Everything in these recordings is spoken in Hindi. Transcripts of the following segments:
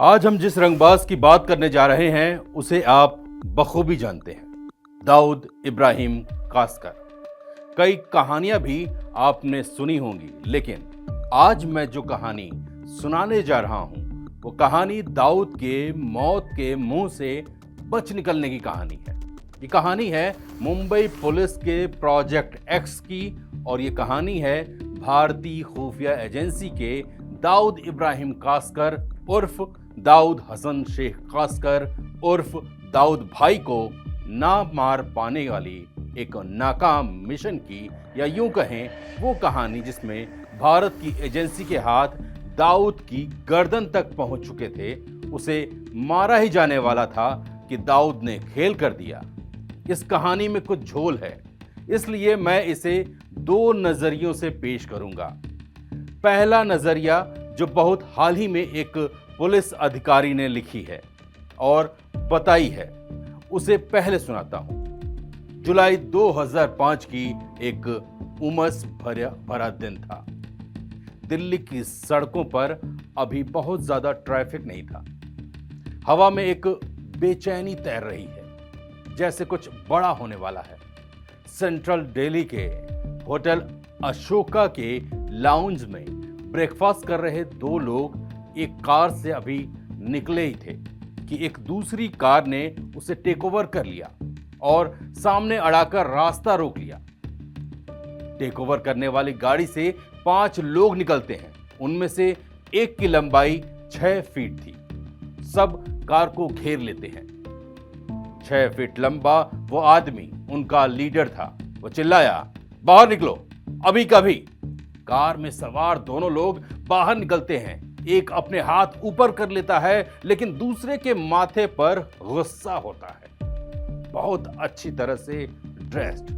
आज हम जिस रंगबाज की बात करने जा रहे हैं उसे आप बखूबी जानते हैं, दाऊद इब्राहिम कासकर। कई कहानियां भी आपने सुनी होंगी, लेकिन आज मैं जो कहानी सुनाने जा रहा हूं वो कहानी दाऊद के मौत के मुंह से बच निकलने की कहानी है। ये कहानी है मुंबई पुलिस के प्रोजेक्ट एक्स की, और ये कहानी है भारतीय खुफिया एजेंसी के दाऊद इब्राहिम कासकर उर्फ दाऊद हसन शेख कासकर उर्फ दाऊद भाई को ना मार पाने वाली एक नाकाम मिशन की, या यूं कहें वो कहानी जिसमें भारत की एजेंसी के हाथ दाऊद की गर्दन तक पहुंच चुके थे। उसे मारा ही जाने वाला था कि दाऊद ने खेल कर दिया। इस कहानी में कुछ झोल है, इसलिए मैं इसे दो नजरियों से पेश करूंगा। पहला नजरिया जो बहुत हाल ही में एक पुलिस अधिकारी ने लिखी है और बताई है, उसे पहले सुनाता हूं। जुलाई 2005 की एक उमस भरा दिन था। दिल्ली की सड़कों पर अभी बहुत ज्यादा ट्रैफिक नहीं था। हवा में एक बेचैनी तैर रही है, जैसे कुछ बड़ा होने वाला है। सेंट्रल दिल्ली के होटल अशोका के लाउंज में ब्रेकफास्ट कर रहे दो लोग एक कार से अभी निकले ही थे कि एक दूसरी कार ने उसे टेक ओवर कर लिया और सामने अड़ाकर रास्ता रोक लिया। टेक ओवर करने वाली गाड़ी से 5 लोग निकलते हैं। उनमें से एक की लंबाई 6 फीट थी। सब कार को घेर लेते हैं। 6 फीट लंबा वो आदमी उनका लीडर था। वो चिल्लाया, बाहर निकलो अभी कभी। कार में सवार दोनों लोग बाहर निकलते हैं। एक अपने हाथ ऊपर कर लेता है, लेकिन दूसरे के माथे पर गुस्सा होता है। बहुत अच्छी तरह से ड्रेस्ड,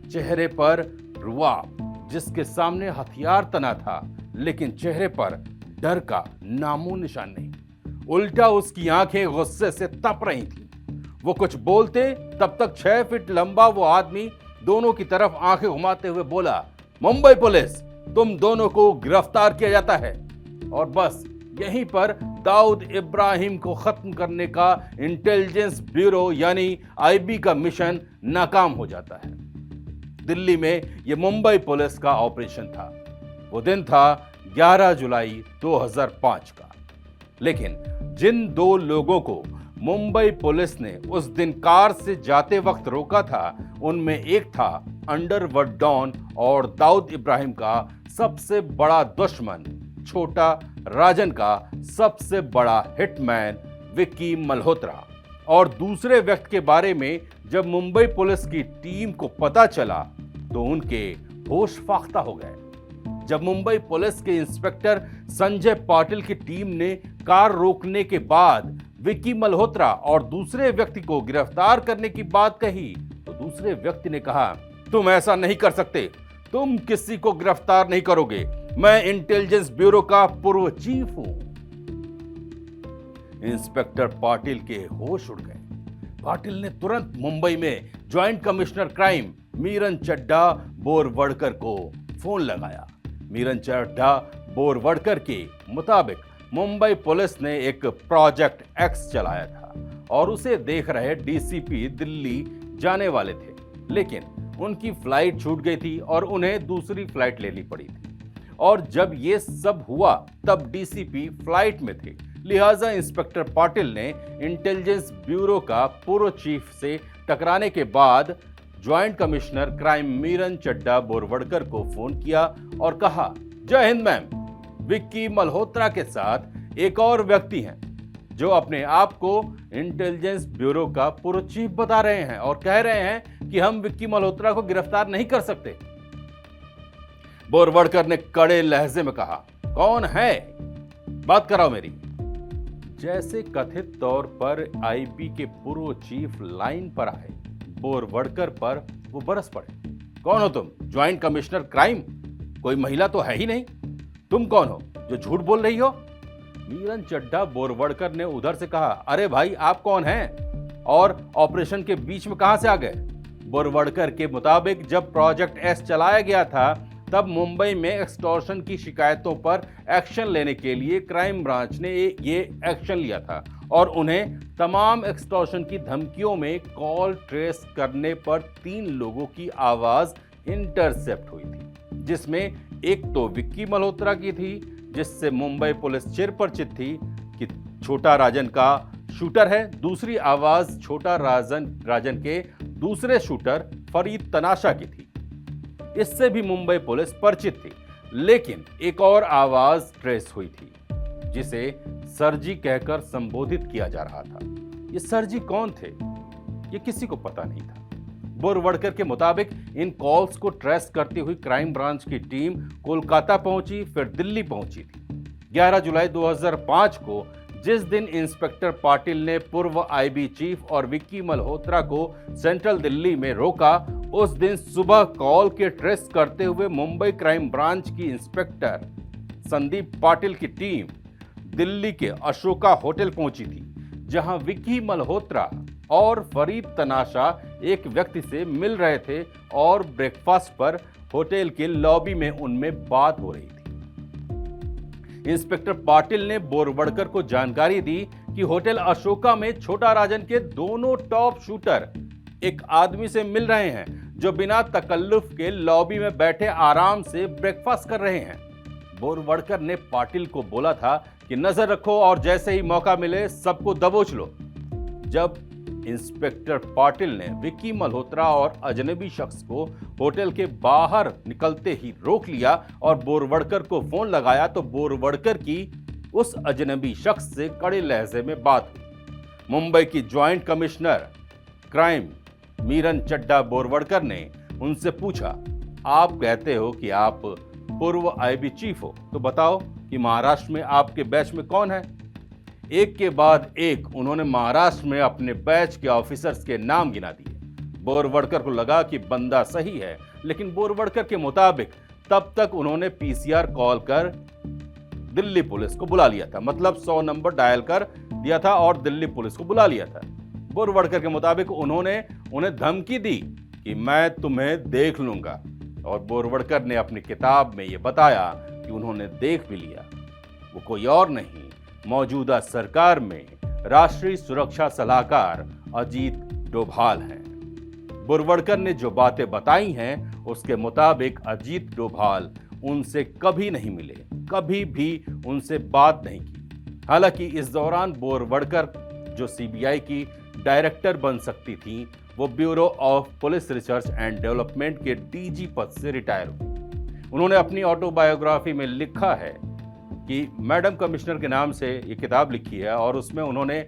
चेहरे पर रुआब, जिसके सामने हथियार तना था, लेकिन चेहरे पर डर का नामो निशान नहीं। उल्टा उसकी आंखें गुस्से से तप रही थी। वो कुछ बोलते तब तक 6 फीट लंबा वो आदमी दोनों की तरफ आंखें घुमाते हुए बोला, मुंबई पुलिस, तुम दोनों को गिरफ्तार किया जाता है। और बस यहीं पर दाऊद इब्राहिम को खत्म करने का इंटेलिजेंस ब्यूरो यानी आईबी का मिशन नाकाम हो जाता है। दिल्ली में यह मुंबई पुलिस का ऑपरेशन था। वो दिन था 11 जुलाई 2005 का। लेकिन जिन दो लोगों को मुंबई पुलिस ने उस दिन कार से जाते वक्त रोका था, उनमें एक था अंडरवर्ल्ड डॉन और दाऊद इब्राहिम का सबसे बड़ा दुश्मन, छोटा राजन का सबसे बड़ा हिटमैन विक्की मल्होत्रा। और दूसरे व्यक्ति के बारे में जब मुंबई पुलिस की टीम को पता चला तो उनके होश फाख्ता हो गए। जब मुंबई पुलिस के इंस्पेक्टर संजय पाटिल की टीम ने कार रोकने के बाद विक्की मल्होत्रा और दूसरे व्यक्ति को गिरफ्तार करने की बात कही, तो दूसरे व्यक्ति ने कहा, तुम ऐसा नहीं कर सकते, तुम किसी को गिरफ्तार नहीं करोगे, मैं इंटेलिजेंस ब्यूरो का पूर्व चीफ हूं। इंस्पेक्टर पाटिल के होश उड़ गए। पाटिल ने तुरंत मुंबई में joint commissioner crime Meeran Chadha Borwankar को फोन लगाया। मीरन चड्ढा बोरवडकर के मुताबिक मुंबई पुलिस ने एक प्रोजेक्ट एक्स चलाया था और उसे देख रहे डीसीपी दिल्ली जाने वाले थे, लेकिन उनकी फ्लाइट छूट गई थी और उन्हें दूसरी फ्लाइट लेनी पड़ी थी। और जब ये सब हुआ तब डीसीपी फ्लाइट में थे, लिहाजा इंस्पेक्टर पाटिल ने इंटेलिजेंस ब्यूरो का पूर्व चीफ से टकराने के बाद joint commissioner crime Meeran Chadha Borwankar को फोन किया और कहा, जय हिंद मैम, विक्की मल्होत्रा के साथ एक और व्यक्ति हैं जो अपने आप को इंटेलिजेंस ब्यूरो का पूर्व चीफ बता रहे हैं और कह रहे हैं कि हम विक्की मल्होत्रा को गिरफ्तार नहीं कर सकते। बोरवडकर ने कड़े लहजे में कहा, कौन है, बात कराओ मेरी। जैसे कथित तौर पर आईबी के पूर्व चीफ लाइन पर आए, बोरवडकर पर वो बरस पड़े। कौन हो तुम? Joint commissioner crime? कोई महिला तो है ही नहीं। तुम कौन हो जो झूठ बोल रही हो? मीरन चड्ढा बोरवडकर ने उधर से कहा, अरे भाई आप कौन हैं और ऑपरेशन के बीच में कहां से आ गए? बोरवडकर के मुताबिक जब प्रोजेक्ट एस चलाया गया था तब मुंबई में एक्सटॉर्शन की शिकायतों पर एक्शन लेने के लिए क्राइम ब्रांच ने ये एक्शन लिया था और उन्हें तमाम एक्सटॉर्शन की धमकियों में कॉल ट्रेस करने पर 3 लोगों की आवाज इंटरसेप्ट हुई थी, जिसमें एक तो विक्की मल्होत्रा की थी, जिससे मुंबई पुलिस चिर परिचित थी कि छोटा राजन का शूटर है। दूसरी आवाज छोटा राजन के दूसरे शूटर फरीद तनाशा की थी, इससे भी मुंबई पुलिस परिचित थी। लेकिन एक और आवाज ट्रेस हुई थी, जिसे सरजी कहकर संबोधित किया जा रहा था। ये सरजी कौन थे, ये किसी को पता नहीं था। बोरवडकर के मुताबिक इन कॉल्स को ट्रेस करती हुई क्राइम ब्रांच की टीम कोलकाता पहुंची, फिर दिल्ली पहुंची थी। 11 जुलाई 2005 को जिस दिन इंस्पेक्टर पाटिल ने पूर्व आईबी चीफ और विक्की मल्होत्रा को सेंट्रल दिल्ली में रोका, उस दिन सुबह कॉल के ट्रेस करते हुए मुंबई क्राइम ब्रांच की इंस्पेक्टर संदीप पाटिल की टीम दिल्ली के अशोका होटल पहुंची थी, जहां विक्की मल्होत्रा और फरीद तनाशा एक व्यक्ति से मिल रहे थे और ब्रेकफास्ट पर होटल के लॉबी में उनमें बात हो रही थी। इंस्पेक्टर पाटिल ने बोरवडकर को जानकारी दी कि होटल अशोका में छोटा राजन के दोनों टॉप शूटर एक आदमी से मिल रहे हैं, जो बिना तकल्लुफ के लॉबी में बैठे आराम से ब्रेकफास्ट कर रहे हैं। बोरवडकर ने पाटिल को बोला था कि नजर रखो और जैसे ही मौका मिले सबको दबोच लो। जब इंस्पेक्टर पाटिल ने विक्की मल्होत्रा और अजनबी शख्स को होटल के बाहर निकलते ही रोक लिया और बोरवडकर को फोन लगाया, तो बोरवडकर की उस अजनबी शख्स से कड़े लहजे में बात हुई। मुंबई की ज्वाइंट कमिश्नर क्राइम मीरन चड्डा बोरवडकर ने उनसे पूछा, आप कहते हो कि आप पूर्व आईबी चीफ हो, तो बताओ कि महाराष्ट्र में आपके बैच में कौन है। एक के बाद एक उन्होंने महाराष्ट्र में अपने बैच के ऑफिसर्स के नाम गिना दिए। बोरवडकर को लगा कि बंदा सही है, लेकिन बोरवडकर के मुताबिक तब तक उन्होंने पीसीआर कॉल कर दिल्ली पुलिस को बुला लिया था, मतलब 100 नंबर डायल कर दिया था और दिल्ली पुलिस को बुला लिया था। बोरवडकर के मुताबिक उन्होंने उन्हें धमकी दी कि मैं तुम्हें देख लूंगा, और बोरवडकर ने अपनी किताब में यह बताया कि उन्होंने देख भी लिया। वो कोई और नहीं, मौजूदा सरकार में राष्ट्रीय सुरक्षा सलाहकार अजीत डोभाल हैं। बोरवडकर ने जो बातें बताई हैं, उसके मुताबिक अजीत डोभाल उनसे कभी नहीं मिले, कभी भी उनसे बात नहीं की। हालांकि इस दौरान बोरवडकर जो सीबीआई की डायरेक्टर बन सकती थी, वो bureau of police research and development के डीजी पद से रिटायर हुई। उन्होंने अपनी ऑटोबायोग्राफी में लिखा है कि मैडम कमिश्नर के नाम से ये किताब लिखी है, और उसमें उन्होंने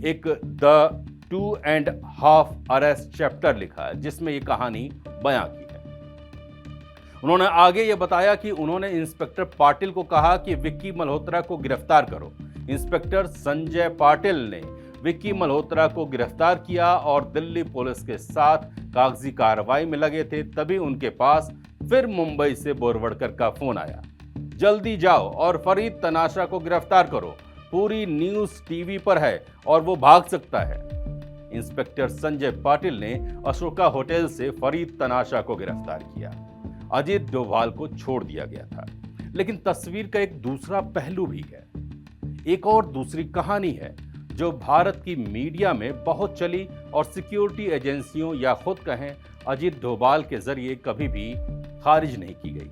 एक द 2.5 अरेस्ट चैप्टर लिखा है, जिसमें ये कहानी बयां की है। उन्होंने आगे ये बताया कि उन्होंने इंस्पेक्टर पाटिल को कहा कि विक्की मल्होत्रा को गिरफ्तार करो। इंस्पेक्टर संजय पाटिल ने विक्की मल्होत्रा को गिरफ्तार किया और दिल्ली पुलिस के साथ कागजी कार्रवाई में लगे थे। तभी उनके पास फिर मुंबई से बोरवडकर का फोन आया, जल्दी जाओ और फरीद तनाशा को गिरफ्तार करो, पूरी न्यूज टीवी पर है और वो भाग सकता है। इंस्पेक्टर संजय पाटिल ने अशोका होटल से फरीद तनाशा को गिरफ्तार किया। अजीत डोभाल को छोड़ दिया गया था। लेकिन तस्वीर का एक दूसरा पहलू भी है, एक और दूसरी कहानी है जो भारत की मीडिया में बहुत चली और सिक्योरिटी एजेंसियों या खुद कहें अजीत डोभाल के जरिए कभी भी खारिज नहीं की गई।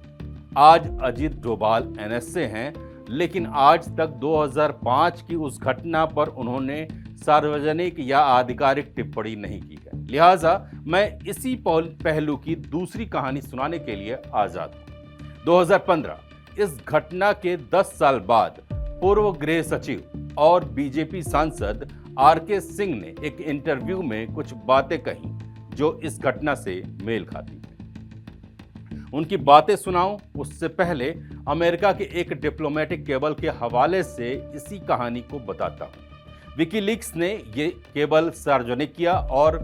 आज अजीत डोभाल एनएसए हैं, लेकिन आज तक 2005 की उस घटना पर उन्होंने सार्वजनिक या आधिकारिक टिप्पणी नहीं की है। लिहाजा मैं इसी पहलू की दूसरी कहानी सुनाने के लिए आजाद हूं। 2015 इस घटना के 10 साल बाद पूर्व गृह सचिव और बीजेपी सांसद आरके सिंह ने एक इंटरव्यू में कुछ बातें कही जो इस घटना से मेल खाती हैं। उनकी बातें सुनाऊं उससे पहले अमेरिका के एक डिप्लोमेटिक केबल के हवाले से इसी कहानी को बताता हूं। विकीलीक्स ने ये केबल सार्वजनिक किया और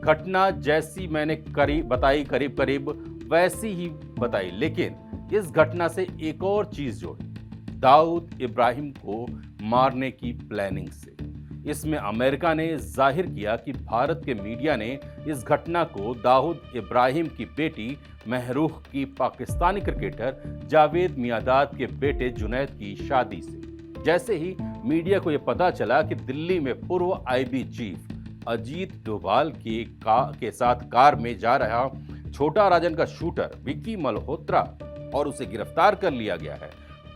घटना जैसी मैंने बताई करीब करीब वैसी ही बताई, लेकिन इस घटना से एक और चीज जोड़ी, दाऊद इब्राहिम को मारने की प्लानिंग से। इसमें अमेरिका ने जाहिर किया कि भारत के मीडिया ने इस घटना को दाऊद इब्राहिम की बेटी महरूख की पाकिस्तानी क्रिकेटर जावेद मियांदाद के बेटे जुनैद की शादी से। जैसे ही मीडिया को यह पता चला कि दिल्ली में पूर्व आईबी चीफ अजीत डोभाल के साथ कार में जा रहा छोटा राजन का शूटर विक्की मल्होत्रा और उसे गिरफ्तार कर लिया गया है,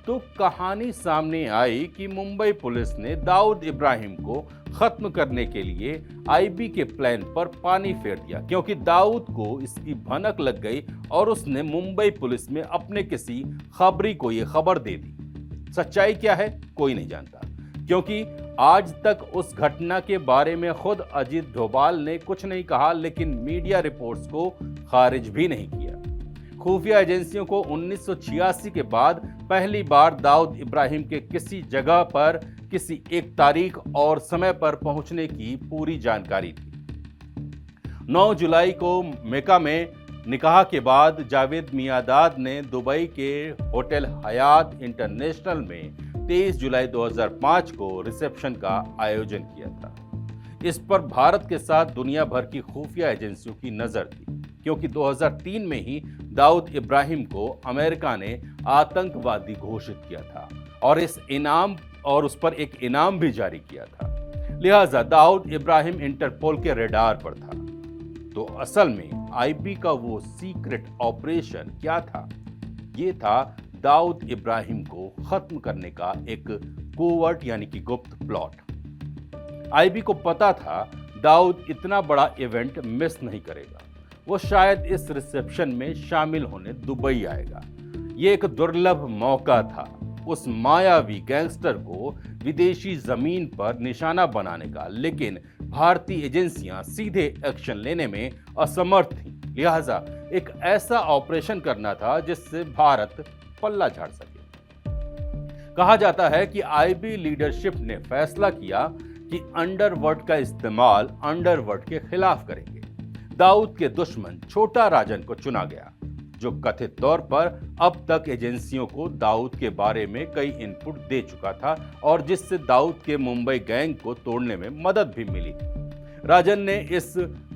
तो कहानी सामने आई कि मुंबई पुलिस ने दाऊद इब्राहिम को खत्म करने के लिए आईबी के प्लान पर पानी फेर दिया, क्योंकि दाऊद को इसकी भनक लग गई और उसने मुंबई पुलिस में अपने किसी खबरी को यह खबर दे दी। सच्चाई क्या है कोई नहीं जानता, क्योंकि आज तक उस घटना के बारे में खुद अजीत डोभाल ने कुछ नहीं कहा, लेकिन मीडिया रिपोर्ट्स को खारिज भी नहीं किया। खुफिया एजेंसियों को 1986 के बाद पहली बार दाऊद इब्राहिम के किसी जगह पर किसी एक तारीख और समय पर पहुंचने की पूरी जानकारी थी। 9 जुलाई को मेका में निकाह के बाद जावेद मियांदाद ने दुबई के होटल हयात इंटरनेशनल में 23 जुलाई 2005 को रिसेप्शन का आयोजन किया था। इस पर भारत के साथ दुनिया भर की खुफिया एजेंसियों की नजर थी, क्योंकि 2003 में ही दाऊद इब्राहिम को अमेरिका ने आतंकवादी घोषित किया था और उस पर एक इनाम भी जारी किया था। लिहाजा दाऊद इब्राहिम इंटरपोल के रडार पर था। तो असल में आईबी का वो सीक्रेट ऑपरेशन क्या था? ये था दाऊद इब्राहिम को खत्म करने का एक कोवर्ट यानी कि गुप्त प्लॉट। आईबी को पता था दाऊद इतना बड़ा इवेंट मिस नहीं करेगा, वो शायद इस रिसेप्शन में शामिल होने दुबई आएगा। ये एक दुर्लभ मौका था उस मायावी गैंगस्टर को विदेशी जमीन पर निशाना बनाने का, लेकिन भारतीय एजेंसियां सीधे एक्शन लेने में असमर्थ थीं। लिहाजा एक ऐसा ऑपरेशन करना था जिससे भारत पल्ला झाड़ सके। कहा जाता है कि आईबी लीडरशिप ने फैसला किया कि अंडरवर्ल्ड का इस्तेमाल अंडरवर्ल्ड के खिलाफ करेंगे। दाऊद के दुश्मन छोटा राजन को चुना गया, जो कथित तौर पर अब तक एजेंसियों को दाऊद के बारे में कई इनपुट दे चुका था और जिससे दाऊद के मुंबई गैंग को तोड़ने में मदद भी मिली। राजन ने इस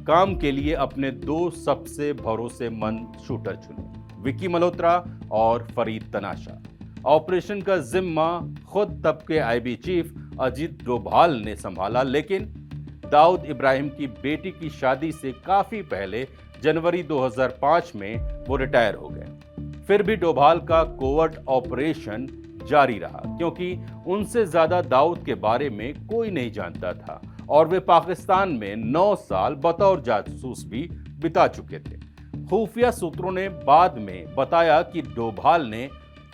काम के लिए अपने 2 सबसे भरोसेमंद शूटर चुने, विक्की मल्होत्रा और फरीद तनाशा। ऑपरेशन का जिम्मा खुद तब के आईबी चीफ अजीत डोभाल ने संभाला, लेकिन दाऊद इब्राहिम की बेटी की शादी से काफी पहले जनवरी 2005 में वो रिटायर हो गए। फिर भी डोभाल का कोवर्ट ऑपरेशन जारी रहा, क्योंकि उनसे ज्यादा दाऊद के बारे में कोई नहीं जानता था और वे पाकिस्तान में 9 साल बतौर जासूस भी बिता चुके थे। खुफिया सूत्रों ने बाद में बताया कि डोभाल ने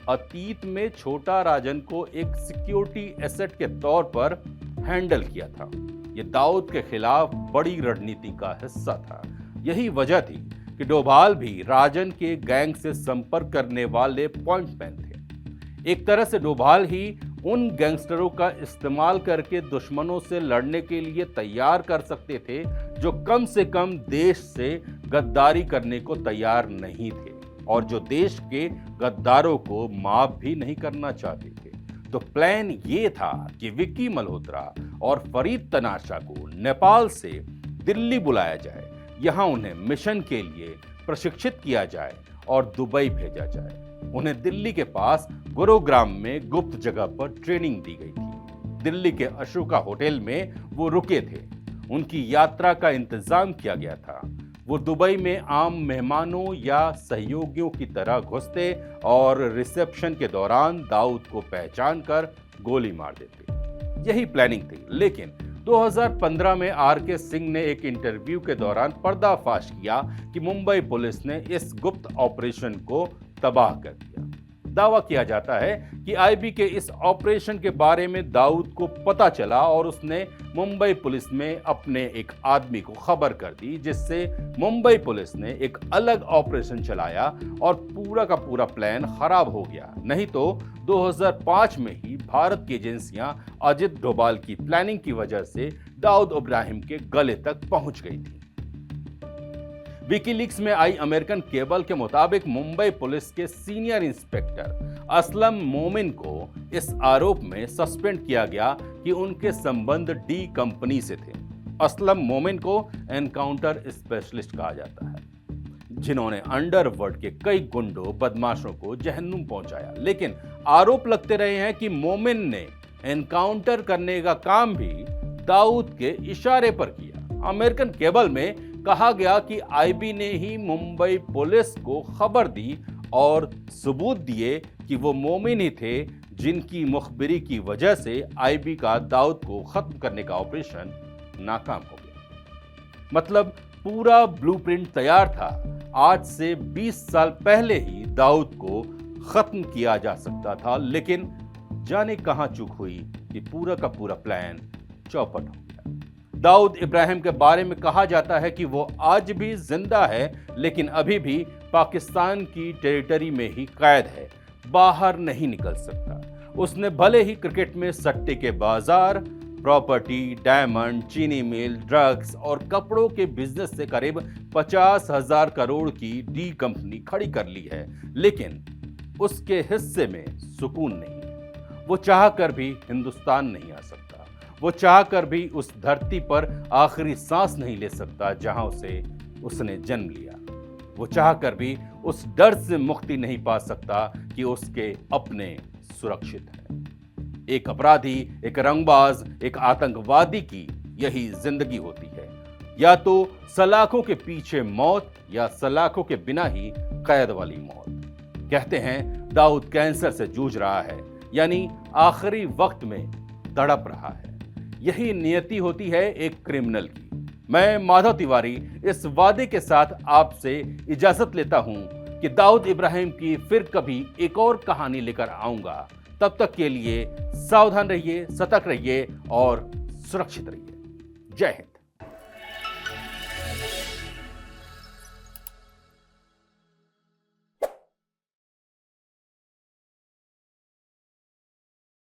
अतीत में छोटा राजन को एक सिक्योरिटी एसेट के तौर पर हैंडल किया था। ये दाऊद के खिलाफ बड़ी रणनीति का हिस्सा था। यही वजह थी कि डोभाल भी राजन के गैंग से संपर्क करने वाले पॉइंटमैन थे। एक तरह से डोभाल ही उन गैंगस्टरों का इस्तेमाल करके दुश्मनों से लड़ने के लिए तैयार कर सकते थे, जो कम से कम देश से गद्दारी करने को तैयार नहीं थे और जो देश के गद्दारों को माफ भी नहीं करना चाहते थे। तो प्लान ये था कि विक्की मल्होत्रा और फरीद तनाशा को नेपाल से दिल्ली बुलाया जाए, यहां उन्हें मिशन के लिए प्रशिक्षित किया जाए और दुबई भेजा जाए। उन्हें दिल्ली के पास गुरुग्राम में गुप्त जगह पर ट्रेनिंग दी गई थी। दिल्ली के अशोका होटल में वो रुके थे। उनकी यात्रा का इंतजाम किया गया था। वो दुबई में आम मेहमानों या सहयोगियों की तरह घुसते और रिसेप्शन के दौरान दाऊद को पहचान कर गोली मार देते। यही प्लानिंग थी, लेकिन 2015 में आर.के. सिंह ने एक इंटरव्यू के दौरान पर्दाफाश किया कि मुंबई पुलिस ने इस गुप्त ऑपरेशन को तबाह कर दिया। दावा किया जाता है कि आईबी के इस ऑपरेशन के बारे में दाऊद को पता चला और उसने मुंबई पुलिस में अपने एक आदमी को खबर कर दी, जिससे मुंबई पुलिस ने एक अलग ऑपरेशन चलाया और पूरा का पूरा प्लान खराब हो गया। नहीं तो 2005 में ही भारत की एजेंसियां अजीत डोभाल की प्लानिंग की वजह से दाऊद इब्राहिम के गले तक पहुंच गई थी। विकीलीक्स में आई अमेरिकन केबल के मुताबिक मुंबई पुलिस के सीनियर इंस्पेक्टर असलम मोमिन को इस आरोप में सस्पेंड किया गया कि उनके संबंध डी कंपनी से थे। असलम मोमिन को एनकाउंटर स्पेशलिस्ट कहा जाता है, जिन्होंने अंडरवर्ल्ड के कई गुंडों बदमाशों को जहन्नुम पहुंचाया। लेकिन आरोप लगते रहे हैं कि मोमिन ने एनकाउंटर करने का काम भी दाऊद के इशारे पर किया। अमेरिकन केबल में कहा गया कि आईबी ने ही मुंबई पुलिस को खबर दी और सबूत दिए कि वो मोमिन ही थे जिनकी मुखबिरी की वजह से आईबी का दाऊद को खत्म करने का ऑपरेशन नाकाम हो गया। मतलब पूरा ब्लूप्रिंट तैयार था। आज से 20 साल पहले ही दाऊद को खत्म किया जा सकता था, लेकिन जाने कहां चूक हुई कि पूरा का पूरा प्लान चौपट हो गया। दाऊद इब्राहिम के बारे में कहा जाता है कि वो आज भी जिंदा है, लेकिन अभी भी पाकिस्तान की टेरिटरी में ही कैद है, बाहर नहीं निकल सकता। उसने भले ही क्रिकेट में सट्टे के बाजार, प्रॉपर्टी, डायमंड, चीनी मिल, ड्रग्स और कपड़ों के बिजनेस से करीब 50,000 करोड़ की डी कंपनी खड़ी कर ली है, लेकिन उसके हिस्से में सुकून नहीं है। वो चाहकर भी हिंदुस्तान नहीं आ सकता। वो चाहकर भी उस धरती पर आखिरी सांस नहीं ले सकता जहां उसने जन्म लिया। वो चाहकर भी उस डर से मुक्ति नहीं पा सकता कि उसके अपने सुरक्षित हैं। एक अपराधी, एक रंगबाज, एक आतंकवादी की यही जिंदगी होती है, या तो सलाखों के पीछे मौत या सलाखों के बिना ही कैद वाली मौत। कहते हैं दाऊद कैंसर से जूझ रहा है, यानी आखिरी वक्त में तड़प रहा है। यही नियति होती है एक क्रिमिनल की। मैं माधव तिवारी इस वादे के साथ आपसे इजाजत लेता हूं कि दाऊद इब्राहिम की फिर कभी एक और कहानी लेकर आऊंगा। तब तक के लिए सावधान रहिए, सतर्क रहिए और सुरक्षित रहिए। जय हिंद।